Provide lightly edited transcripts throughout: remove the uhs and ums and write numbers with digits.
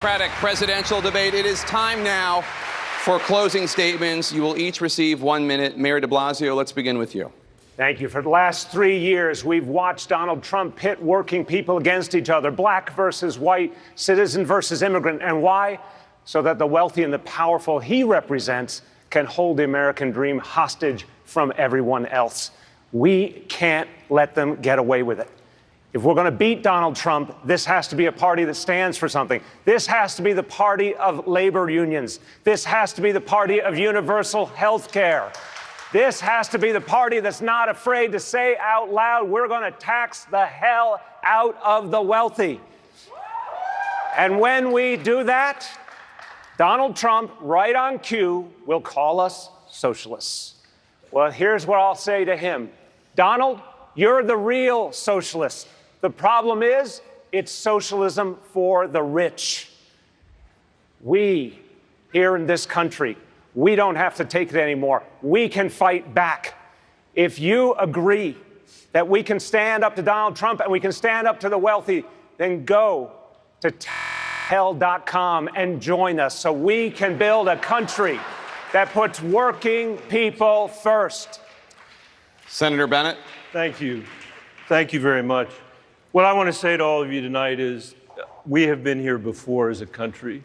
Democratic presidential debate. It is time now for closing statements. You will each receive 1 minute. Mayor de Blasio, let's begin with you. Thank you. For the last 3 years, we've watched Donald Trump pit working people against each other, black versus white, citizen versus immigrant. And why? So that the wealthy and the powerful he represents can hold the American dream hostage from everyone else. We can't let them get away with it. If we're going to beat Donald Trump, this has to be a party that stands for something. This has to be the party of labor unions. This has to be the party of universal health care. This has to be the party that's not afraid to say out loud, we're going to tax the hell out of the wealthy. And when we do that, Donald Trump, right on cue, will call us socialists. Well, here's what I'll say to him. Donald, you're the real socialist. The problem is, it's socialism for the rich. We, here in this country, we don't have to take it anymore. We can fight back. If you agree that we can stand up to Donald Trump and we can stand up to the wealthy, then go to hell.com and join us so we can build a country that puts working people first. Senator Bennett. Thank you. Thank you very much. What I want to say to all of you tonight is we have been here before as a country.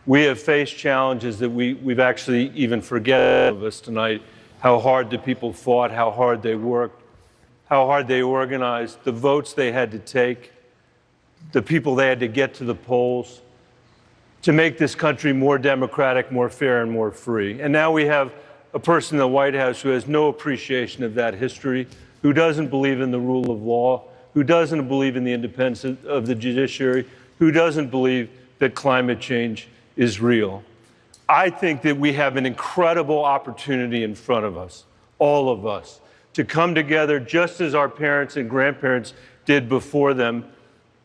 We have faced challenges that we've actually even forget of us tonight, how hard the people fought, how hard they worked, how hard they organized, the votes they had to take, the people they had to get to the polls to make this country more democratic, more fair, and more free. And now we have a person in the White House who has no appreciation of that history, who doesn't believe in the rule of law, who doesn't believe in the independence of the judiciary, who doesn't believe that climate change is real. I think that we have an incredible opportunity in front of us, all of us, to come together just as our parents and grandparents did before them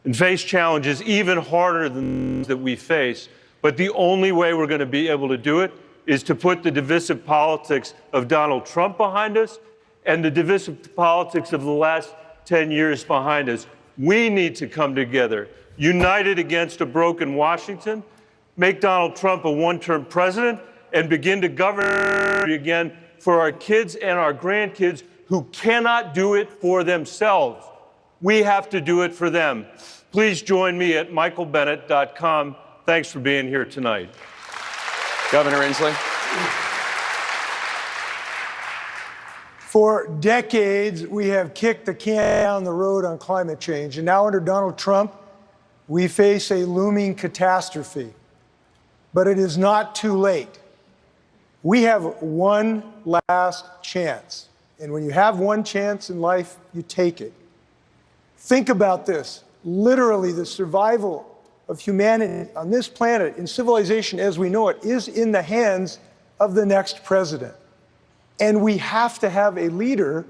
and face challenges even harder than that we face. But the only way we're going to be able to do it is to put the divisive politics of Donald Trump behind us and the divisive politics of the last 10 years behind us. We need to come together, united against a broken Washington, make Donald Trump a one-term president, and begin to govern again for our kids and our grandkids who cannot do it for themselves. We have to do it for them. Please join me at michaelbennett.com. Thanks for being here tonight. Governor Inslee. For decades, we have kicked the can down the road on climate change, and now under Donald Trump, we face a looming catastrophe. But it is not too late. We have one last chance, and when you have one chance in life, you take it. Think about this. Literally, the survival of humanity on this planet, in civilization as we know it, is in the hands of the next president. And we have to have a leader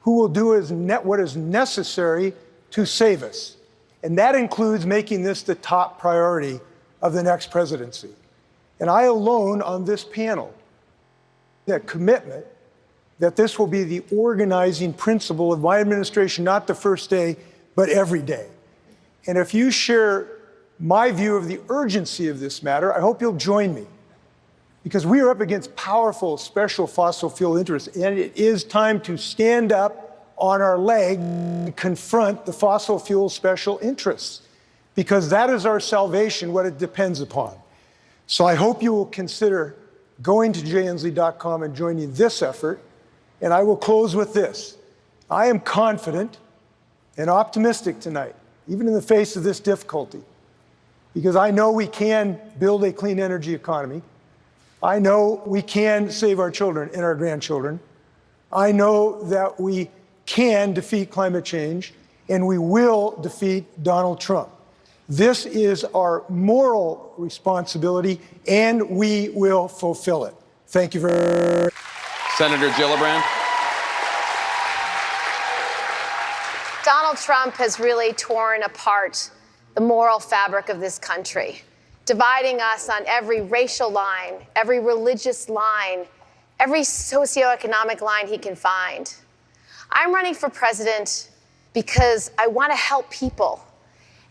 who will do what is necessary to save us. And that includes making this the top priority of the next presidency. And I alone on this panel, that commitment that this will be the organizing principle of my administration, not the first day, but every day. And if you share my view of the urgency of this matter, I hope you'll join me. Because we are up against powerful special fossil fuel interests, and it is time to stand up on our leg and confront the fossil fuel special interests, because that is our salvation, what it depends upon. So I hope you will consider going to jinslee.com and joining this effort. And I will close with this. I am confident and optimistic tonight, even in the face of this difficulty, because I know we can build a clean energy economy. I know we can save our children and our grandchildren. I know that we can defeat climate change, and we will defeat Donald Trump. This is our moral responsibility, and we will fulfill it. Thank you very much. Senator Gillibrand. Donald Trump has really torn apart the moral fabric of this country, dividing us on every racial line, every religious line, every socioeconomic line he can find. I'm running for president because I want to help people.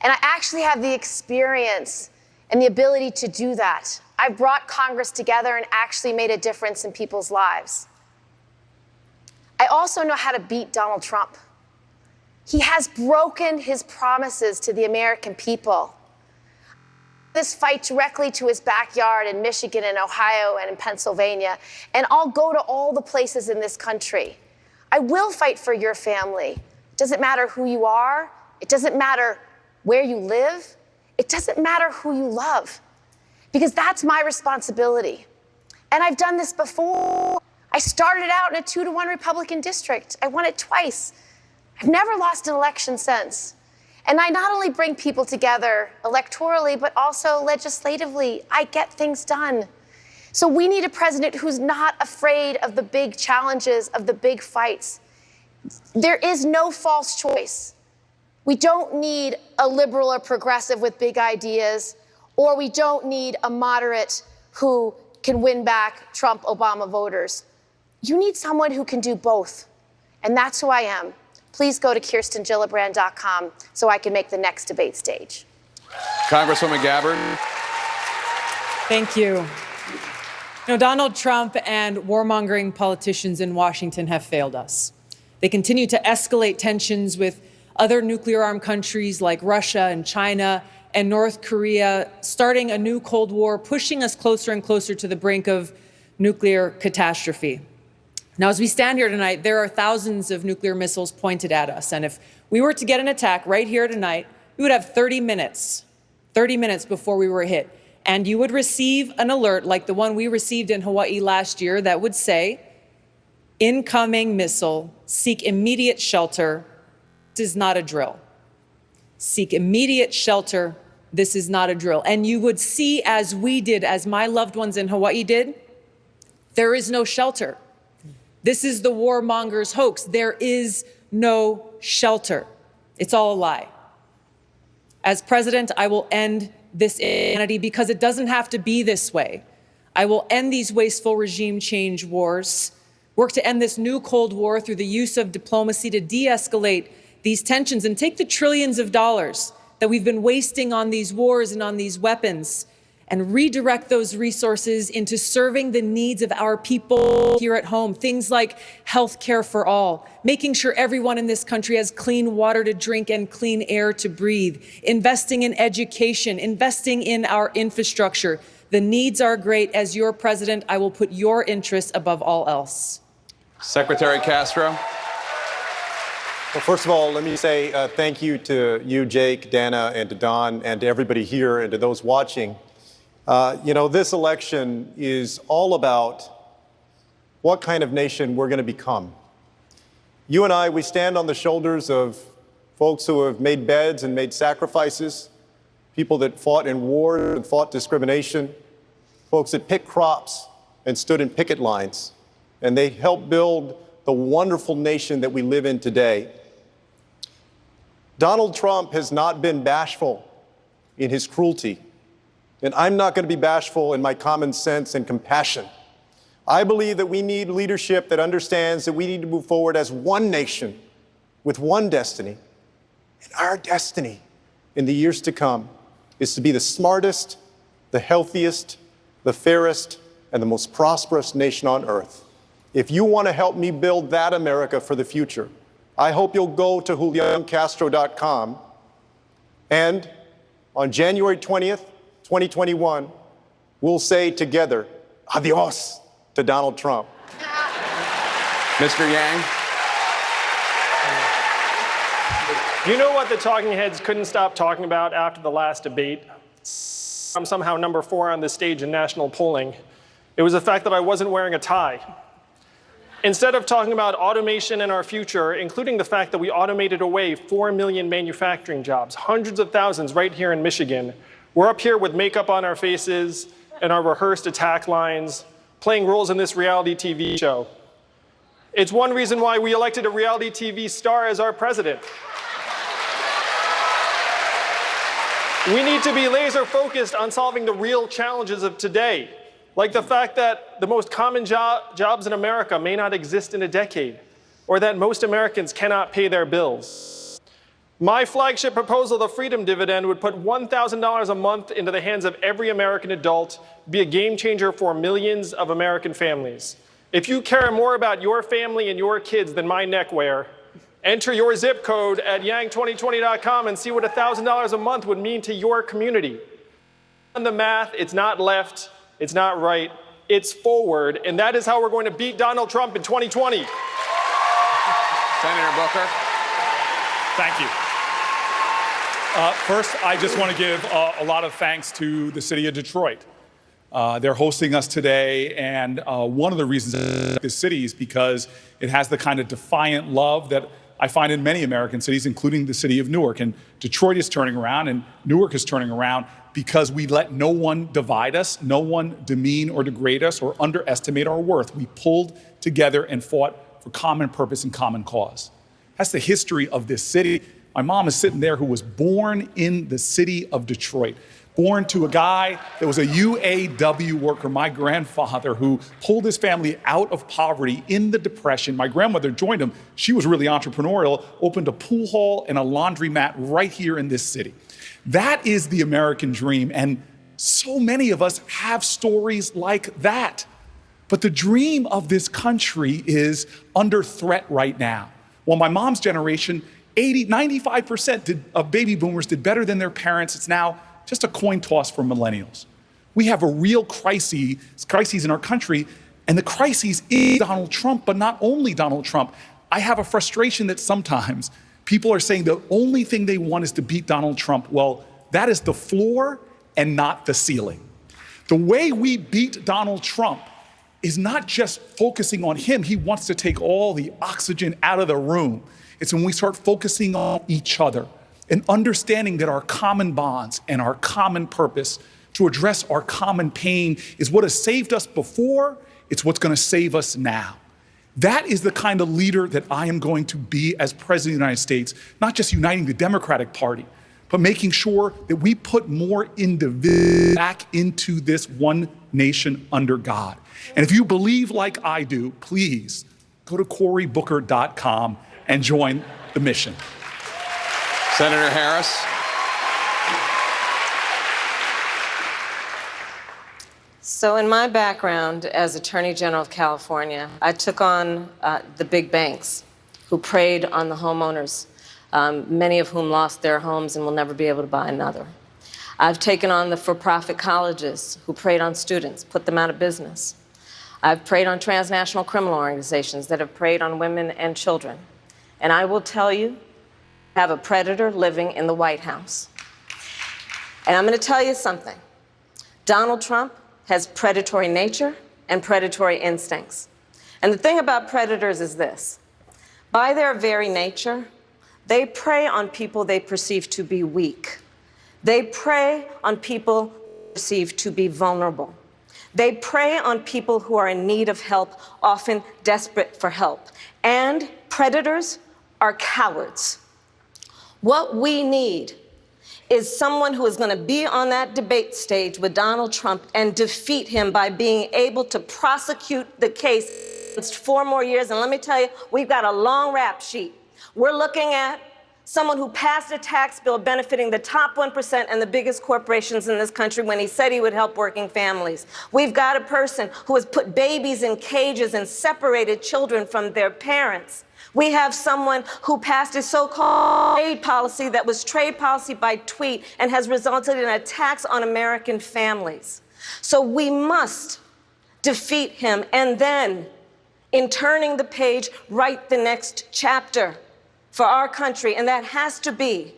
And I actually have the experience and the ability to do that. I've brought Congress together and actually made a difference in people's lives. I also know how to beat Donald Trump. He has broken his promises to the American people. This fight directly to his backyard in Michigan and Ohio and in Pennsylvania, and I'll go to all the places in this country. I will fight for your family. It doesn't matter who you are. It doesn't matter where you live. It doesn't matter who you love, because that's my responsibility. And I've done this before. I started out in a 2-to-1 Republican district. I won it twice. I've never lost an election since. And I not only bring people together electorally, but also legislatively. I get things done. So we need a president who's not afraid of the big challenges, of the big fights. There is no false choice. We don't need a liberal or progressive with big ideas, or we don't need a moderate who can win back Trump-Obama voters. You need someone who can do both, and that's who I am. Please go to KirstenGillibrand.com so I can make the next debate stage. Congresswoman Gabbard. Thank you. You know, Donald Trump and warmongering politicians in Washington have failed us. They continue to escalate tensions with other nuclear-armed countries like Russia and China and North Korea, starting a new Cold War, pushing us closer and closer to the brink of nuclear catastrophe. Now, as we stand here tonight, there are thousands of nuclear missiles pointed at us. And if we were to get an attack right here tonight, we would have 30 minutes before we were hit. And you would receive an alert like the one we received in Hawaii last year that would say, incoming missile, seek immediate shelter. This is not a drill. Seek immediate shelter. This is not a drill. And you would see, as we did, as my loved ones in Hawaii did, there is no shelter. This is the warmonger's hoax. There is no shelter. It's all a lie. As president, I will end this insanity because it doesn't have to be this way. I will end these wasteful regime change wars, work to end this new Cold War through the use of diplomacy to de-escalate these tensions and take the trillions of dollars that we've been wasting on these wars and on these weapons and redirect those resources into serving the needs of our people here at home. Things like health care for all, making sure everyone in this country has clean water to drink and clean air to breathe, investing in education, investing in our infrastructure. The needs are great. As your president, I will put your interests above all else. Secretary Castro. Well, first of all, let me say thank you to you, Jake, Dana, and to Don, and to everybody here, and to those watching. You know, this election is all about what kind of nation we're going to become. You and I, we stand on the shoulders of folks who have made beds and made sacrifices, people that fought in war and fought discrimination, folks that picked crops and stood in picket lines, and they helped build the wonderful nation that we live in today. Donald Trump has not been bashful in his cruelty. And I'm not going to be bashful in my common sense and compassion. I believe that we need leadership that understands that we need to move forward as one nation with one destiny. And our destiny in the years to come is to be the smartest, the healthiest, the fairest, and the most prosperous nation on earth. If you want to help me build that America for the future, I hope you'll go to JulianCastro.com and on January 20th, 2021, we'll say together, adios to Donald Trump. Mr. Yang. You know what the talking heads couldn't stop talking about after the last debate? I'm somehow number 4 on this stage in national polling. It was the fact that I wasn't wearing a tie. Instead of talking about automation in our future, including the fact that we automated away 4 million manufacturing jobs, hundreds of thousands right here in Michigan, we're up here with makeup on our faces and our rehearsed attack lines, playing roles in this reality TV show. It's one reason why we elected a reality TV star as our president. We need to be laser focused on solving the real challenges of today, like the fact that the most common jobs in America may not exist in a decade, or that most Americans cannot pay their bills. My flagship proposal, the Freedom Dividend, would put $1,000 a month into the hands of every American adult, be a game changer for millions of American families. If you care more about your family and your kids than my neckwear, enter your zip code at yang2020.com and see what $1,000 a month would mean to your community. On the math, it's not left, it's not right, it's forward, and that is how we're going to beat Donald Trump in 2020. Senator Booker. Thank you. First, I just want to give a lot of thanks to the city of Detroit. They're hosting us today, and one of the reasons this city is because it has the kind of defiant love that I find in many American cities, including the city of Newark. And Detroit is turning around, and Newark is turning around because we let no one divide us, no one demean or degrade us or underestimate our worth. We pulled together and fought for common purpose and common cause. That's the history of this city. My mom is sitting there, who was born in the city of Detroit, born to a guy that was a UAW worker, my grandfather, who pulled his family out of poverty in the Depression. My grandmother joined him. She was really entrepreneurial, opened a pool hall and a laundromat right here in this city. That is the American dream, and so many of us have stories like that. But the dream of this country is under threat right now. Well, my mom's generation, 95% of baby boomers did better than their parents. It's now just a coin toss for millennials. We have a real crises in our country, and the crisis is Donald Trump, but not only Donald Trump. I have a frustration that sometimes people are saying the only thing they want is to beat Donald Trump. Well, that is the floor and not the ceiling. The way we beat Donald Trump is not just focusing on him. He wants to take all the oxygen out of the room. It's when we start focusing on each other and understanding that our common bonds and our common purpose to address our common pain is what has saved us before. It's what's going to save us now. That is the kind of leader that I am going to be as president of the United States, not just uniting the Democratic Party, but making sure that we put more individuals back into this one nation under God. And if you believe like I do, please go to corybooker.com and join the mission. Senator Harris. So in my background as Attorney General of California, I took on the big banks who preyed on the homeowners, many of whom lost their homes and will never be able to buy another. I've taken on the for-profit colleges who preyed on students, put them out of business. I've preyed on transnational criminal organizations that have preyed on women and children. And I will tell you, I have a predator living in the White House. And I'm going to tell you something. Donald Trump has predatory nature and predatory instincts. And the thing about predators is this. By their very nature, they prey on people they perceive to be weak. They prey on people perceived to be vulnerable. They prey on people who are in need of help, often desperate for help. And predators are cowards. What we need is someone who is going to be on that debate stage with Donald Trump and defeat him by being able to prosecute the case against 4 more years. And let me tell you, we've got a long rap sheet. We're looking at someone who passed a tax bill benefiting the top 1% and the biggest corporations in this country when he said he would help working families. We've got a person who has put babies in cages and separated children from their parents. We have someone who passed a so-called trade policy that was trade policy by tweet and has resulted in a tax on American families. So we must defeat him and then, in turning the page, write the next chapter for our country, and that has to be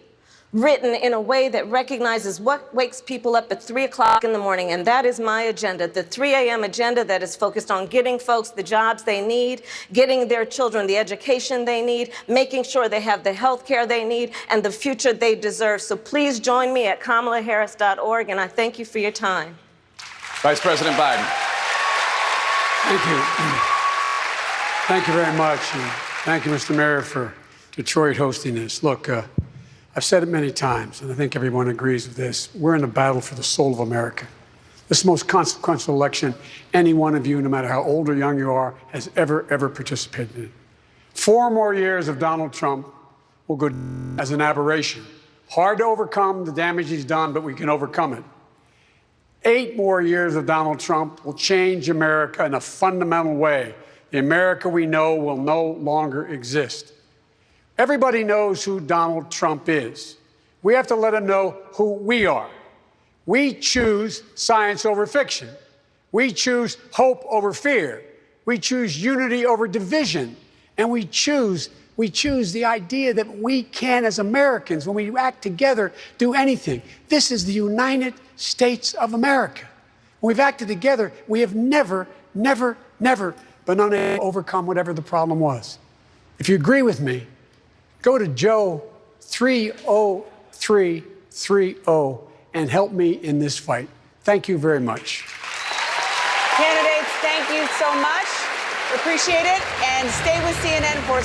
written in a way that recognizes what wakes people up at 3 o'clock in the morning, and that is my agenda, the 3 a.m. agenda that is focused on getting folks the jobs they need, getting their children the education they need, making sure they have the health care they need, and the future they deserve. So please join me at kamalaharris.org, and I thank you for your time. Vice President Biden. Thank you. Thank you very much. And thank you, Mr. Mayor, for Detroit hosting this. Look, I've said it many times, and I think everyone agrees with this. We're in a battle for the soul of America. This is the most consequential election any one of you, no matter how old or young you are, has ever participated in. 4 more years of Donald Trump will go as an aberration. Hard to overcome the damage he's done, but we can overcome it. 8 more years of Donald Trump will change America in a fundamental way. The America we know will no longer exist. Everybody knows who Donald Trump is. We have to let him know who we are. We choose science over fiction. We choose hope over fear. We choose unity over division. And we choose the idea that we can, as Americans, when we act together, do anything. This is the United States of America. When we've acted together, we have never, never, never been unable to overcome whatever the problem was. If you agree with me, go to Joe 30330 and help me in this fight. Thank you very much. Candidates, thank you so much. Appreciate it. And stay with CNN for